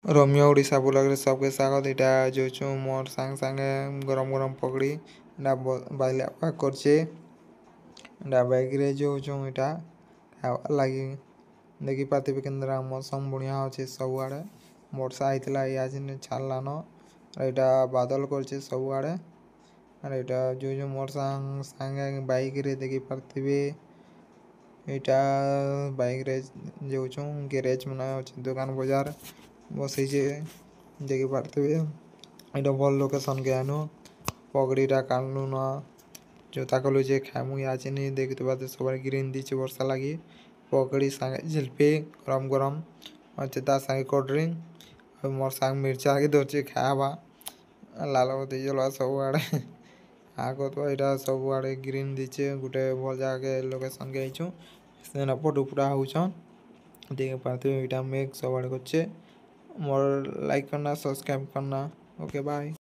Romeo Odisha blog रे सबके स्वागत। इटा जो छु मोर संग संगे गरम गरम पकड़ी इटा बाइले पाक करछे। इटा बैग रे जो छु इटा खावा लागी देखि पाते केंद्र मौसम बढ़िया होचे सब आड़े वर्षा आइतला आज ने छाड़लान। इटा बादल करछे सब आड़े और इटा जो मोर संग संगे बाइक रे देखि पारथिबे इटा बाइक रे जो छु गैरेज मना होचे दुकान बाजार बसैछे देखि पारथिबे। इटा भल लोकेशन के आनु पगड़ीटा काढलु न जोता कलु जे खामु आज ने देखि पाते सब ग्रीन दीचे वर्षा लागी पगड़ी संगे जलपी गरम गरम अच्छे ता संगे कोल्ड ड्रिंक मोर संग मिर्चा के धरछे खावा लाल बत्ती जलवा सब आड़े आगो तो इटा सब आड़े ग्रीन दीचे गुटे भल जागे लोकेशन के आइछु सेना फोटो फुटा होछन देखि पारथिबे इटा मेघ सब आड़े करछे। मोर लाइक करना सब्सक्राइब करना ओके बाय।